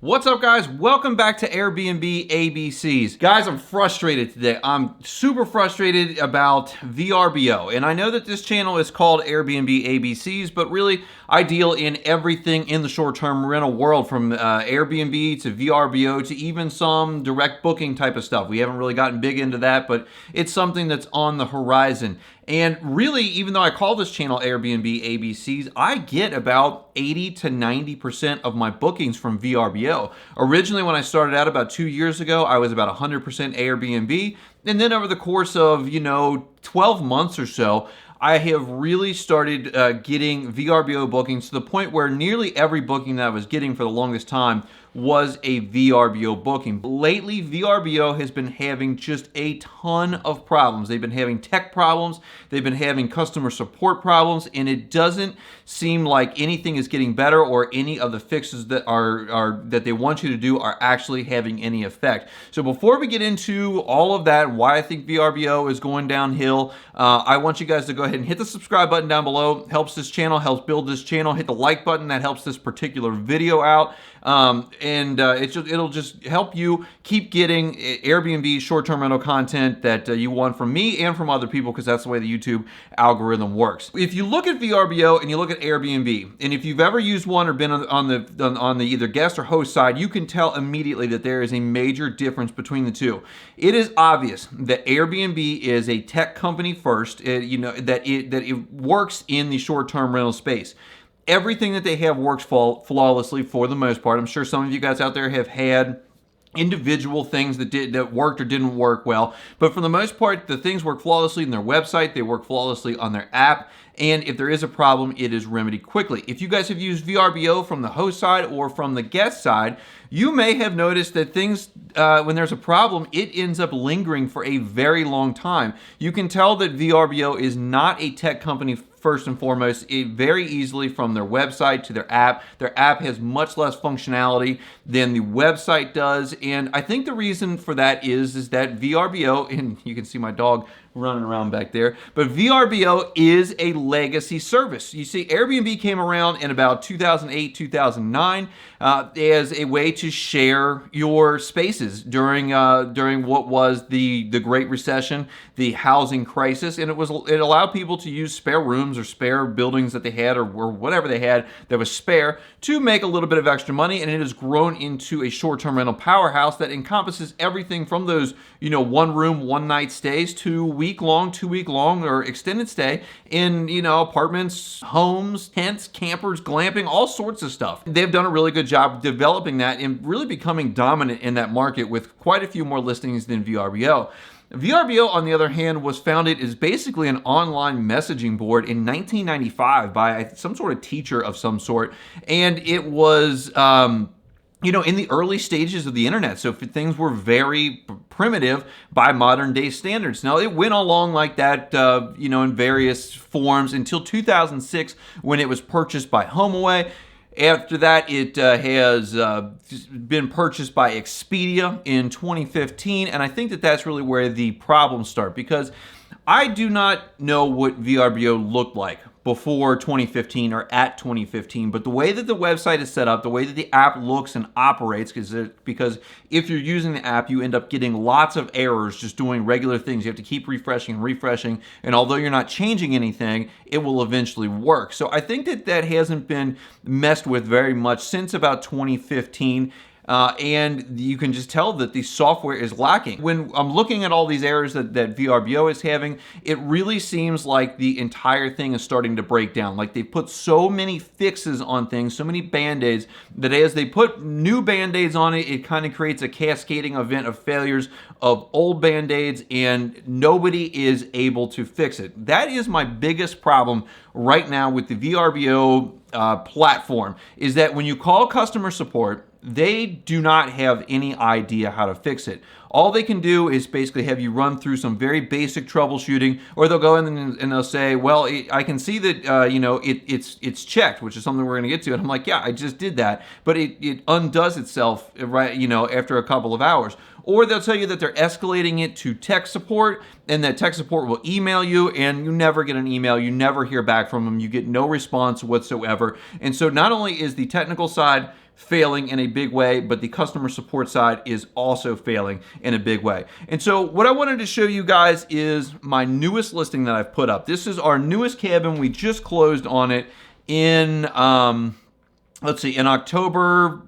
What's up, guys? Welcome back to Airbnb ABCs. Guys, I'm frustrated today. I'm super frustrated about VRBO. And I know that this channel is called Airbnb ABCs, but really I deal in everything in the short-term rental world, from Airbnb to VRBO to even some direct booking type of stuff. We haven't really gotten big into that, but it's something that's on the horizon. And really, even though I call this channel Airbnb ABCs, I get about 80 to 90% of my bookings from VRBO. Originally, when I started out about 2 years ago, I was about 100% Airbnb. And then over the course of, 12 months or so, I have really started getting VRBO bookings to the point where nearly every booking that I was getting for the longest time was a VRBO booking. Lately, VRBO has been having just a ton of problems. They've been having tech problems, they've been having customer support problems, and it doesn't seem like anything is getting better or any of the fixes that that they want you to do are actually having any effect. So before we get into all of that, why I think VRBO is going downhill, I want you guys to go ahead and hit the subscribe button down below. Helps this channel, helps build this channel. Hit the like button, that helps this particular video out. It'll just help you keep getting Airbnb short-term rental content that you want from me and from other people, because that's the way the YouTube algorithm works. If you look at VRBO and you look at Airbnb, and if you've ever used one or been on the either guest or host side, you can tell immediately that there is a major difference between the two. It is obvious that Airbnb is a tech company first. That it works in the short-term rental space. Everything that they have works flawlessly for the most part. I'm sure some of you guys out there have had individual things that worked or didn't work well, but for the most part, the things work flawlessly in their website, they work flawlessly on their app, and if there is a problem, it is remedied quickly. If you guys have used VRBO from the host side or from the guest side, you may have noticed that things, when there's a problem, it ends up lingering for a very long time. You can tell that VRBO is not a tech company first and foremost. Very easily from their website to their app. Their app has much less functionality than the website does, and I think the reason for that is that VRBO, and you can see my dog running around back there, but VRBO is a legacy service. You see, Airbnb came around in about 2008, 2009 as a way to share your spaces during what was the Great Recession, the housing crisis, and it allowed people to use spare rooms or spare buildings that they had or whatever they had that was spare to make a little bit of extra money, and it has grown into a short-term rental powerhouse that encompasses everything from those, one room, one night stays to week-long, 2-week-long, or extended stay in, apartments, homes, tents, campers, glamping, all sorts of stuff. They've done a really good job developing that and really becoming dominant in that market with quite a few more listings than VRBO. VRBO, on the other hand, was founded as basically an online messaging board in 1995 by some sort of teacher of some sort, and it was in the early stages of the internet, so things were very primitive by modern day standards. Now, it went along like that, in various forms until 2006, when it was purchased by HomeAway. After that, it has been purchased by Expedia in 2015, and I think that that's really where the problems start, because I do not know what VRBO looked like before 2015 or at 2015, but the way that the website is set up, the way that the app looks and operates, because if you're using the app, you end up getting lots of errors just doing regular things. You have to keep refreshing and refreshing, and although you're not changing anything, it will eventually work. So I think that hasn't been messed with very much since about 2015. And you can just tell that the software is lacking. When I'm looking at all these errors that VRBO is having, it really seems like the entire thing is starting to break down. Like, they put so many fixes on things, so many band-aids, that as they put new band-aids on it, it kind of creates a cascading event of failures of old band-aids, and nobody is able to fix it. That is my biggest problem right now with the VRBO platform, is that when you call customer support, they do not have any idea how to fix it. All they can do is basically have you run through some very basic troubleshooting, or they'll go in and they'll say, well, I can see that it's checked, which is something we're going to get to. And I'm like, yeah, I just did that, but it undoes itself right after a couple of hours. Or they'll tell you that they're escalating it to tech support, and that tech support will email you, and you never get an email. You never hear back from them. You get no response whatsoever. And so not only is the technical side failing in a big way, but the customer support side is also failing in a big way. And so what I wanted to show you guys is my newest listing that I've put up. This is our newest cabin. We just closed on it in, let's see, in October,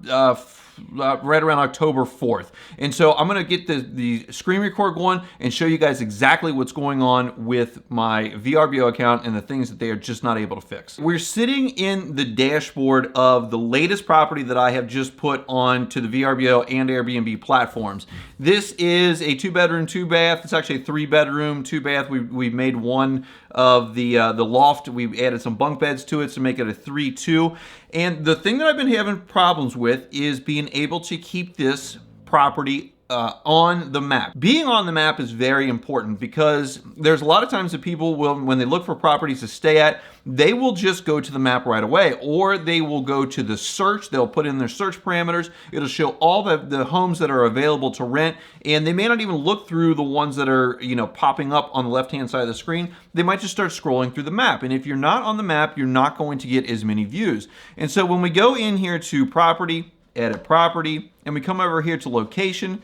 right around October 4th. And so I'm going to get the screen record going and show you guys exactly what's going on with my VRBO account and the things that they are just not able to fix. We're sitting in the dashboard of the latest property that I have just put on to the VRBO and Airbnb platforms. This is a 2-bedroom, 2-bath. It's actually a 3-bedroom, 2-bath. We've made one of the loft. We've added some bunk beds to it to make it a 3-2. And the thing that I've been having problems with is being able to keep this property on the map. Being on the map is very important because there's a lot of times that people will, when they look for properties to stay at, they will just go to the map right away, or they will go to the search. They'll put in their search parameters. It'll show all the homes that are available to rent, and they may not even look through the ones that are, you know, popping up on the left-hand side of the screen. They might just start scrolling through the map, and if you're not on the map, you're not going to get as many views. And so when we go in here to property, edit property, and we come over here to location,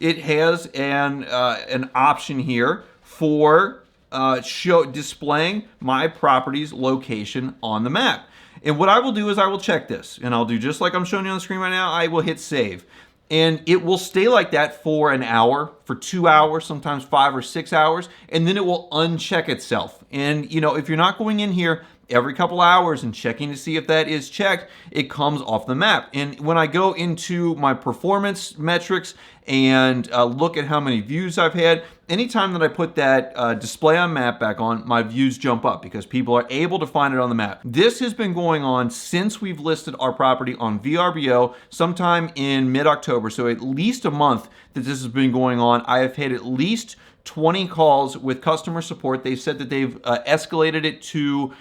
it has an option here for displaying my property's location on the map. And what I will do is I will check this, and I'll do just like I'm showing you on the screen right now. I will hit save, and it will stay like that for an hour, for 2 hours, sometimes 5 or 6 hours, and then it will uncheck itself. And you know, if you're not going in here every couple hours and checking to see if that is checked, it comes off the map. And when I go into my performance metrics and look at how many views I've had, anytime that I put that display on map back on, my views jump up because people are able to find it on the map. This has been going on since we've listed our property on VRBO sometime in mid-October. So at least a month that this has been going on. I have had at least 20 calls with customer support. They've said that they've escalated it to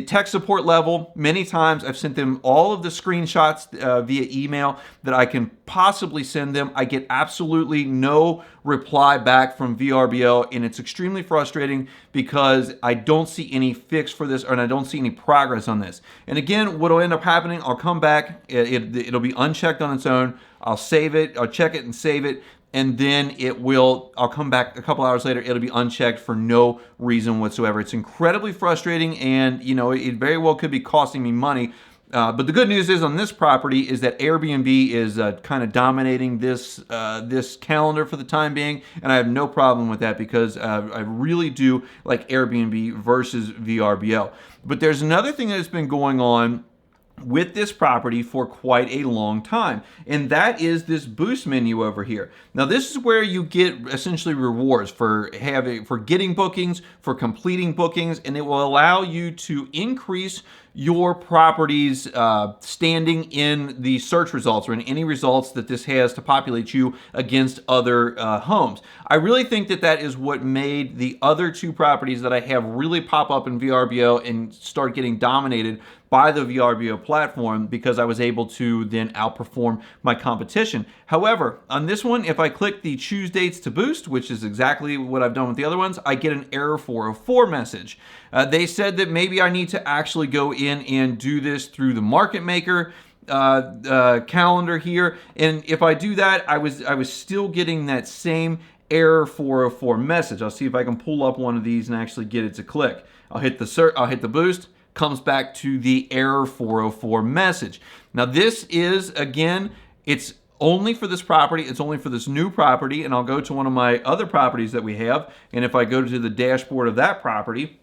tech support level many times. I've sent them all of the screenshots via email that I can possibly send them. I get absolutely no reply back from VRBO, and it's extremely frustrating because I don't see any fix for this, and I don't see any progress on this. And again, what will end up happening, I'll come back, it'll be unchecked on its own. I'll save it, I'll check it and save it, and then I'll come back a couple hours later, it'll be unchecked for no reason whatsoever. It's incredibly frustrating, and you know, it very well could be costing me money. But the good news is on this property is that Airbnb is kind of dominating this calendar for the time being, and I have no problem with that because I really do like Airbnb versus VRBO. But there's another thing that has been going on with this property for quite a long time, and that is this boost menu over here. Now this is where you get essentially rewards for getting bookings, for completing bookings, and it will allow you to increase your property's standing in the search results or in any results that this has to populate you against other homes. I really think that that is what made the other two properties that I have really pop up in VRBO and start getting dominated by the VRBO platform, because I was able to then outperform my competition. However, on this one, if I click the choose dates to boost, which is exactly what I've done with the other ones, I get an error 404 message. They said that maybe I need to actually go in and do this through the market maker calendar here. And if I do that, I was still getting that same error 404 message. I'll see if I can pull up one of these and actually get it to click. I'll hit the boost, comes back to the error 404 message. Now this is, again, it's only for this property, it's only for this new property, and I'll go to one of my other properties that we have, and if I go to the dashboard of that property,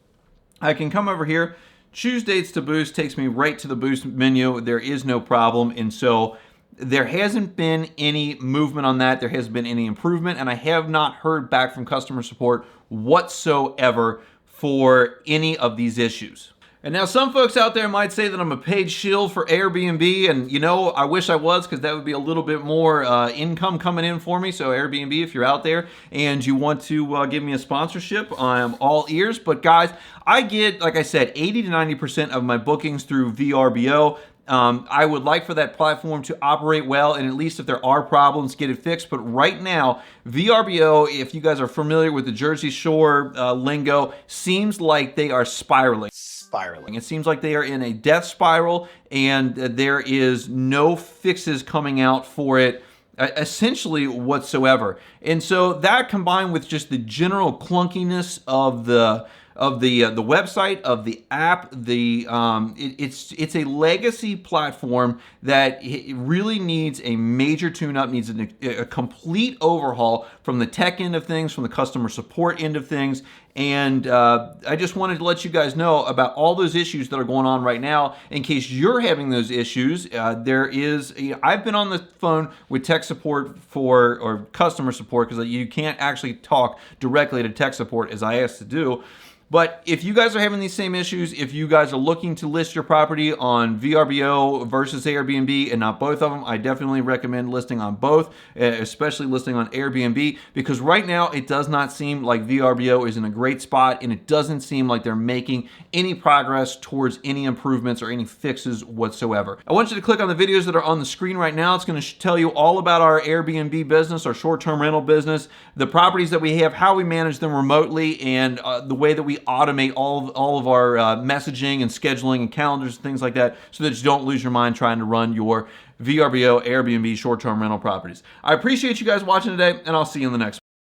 I can come over here, choose dates to boost, takes me right to the boost menu. There is no problem, and so there hasn't been any movement on that. There hasn't been any improvement, and I have not heard back from customer support whatsoever for any of these issues. And now some folks out there might say that I'm a paid shill for Airbnb, and you know, I wish I was, because that would be a little bit more income coming in for me. So Airbnb, if you're out there and you want to give me a sponsorship, I'm all ears. But guys, I get, like I said, 80 to 90% of my bookings through VRBO. I would like for that platform to operate well, and at least if there are problems, get it fixed. But right now, VRBO, if you guys are familiar with the Jersey Shore lingo, seems like they are spiraling. spiraling. It seems like they are in a death spiral, and there is no fixes coming out for it essentially whatsoever. And so that, combined with just the general clunkiness of the website, of the app, it's a legacy platform that it really needs a major tune-up, needs a complete overhaul from the tech end of things, from the customer support end of things. And I just wanted to let you guys know about all those issues that are going on right now. In case you're having those issues, I've been on the phone with tech support or customer support, because you can't actually talk directly to tech support as I asked to do. But if you guys are having these same issues, if you guys are looking to list your property on VRBO versus Airbnb and not both of them, I definitely recommend listing on both, especially listing on Airbnb, because right now it does not seem like VRBO is in a great spot, and it doesn't seem like they're making any progress towards any improvements or any fixes whatsoever. I want you to click on the videos that are on the screen right now. It's going to tell you all about our Airbnb business, our short-term rental business, the properties that we have, how we manage them remotely, and the way that we automate all of our messaging and scheduling and calendars and things like that, so that you don't lose your mind trying to run your VRBO, Airbnb, short-term rental properties. I appreciate you guys watching today, and I'll see you in the next one.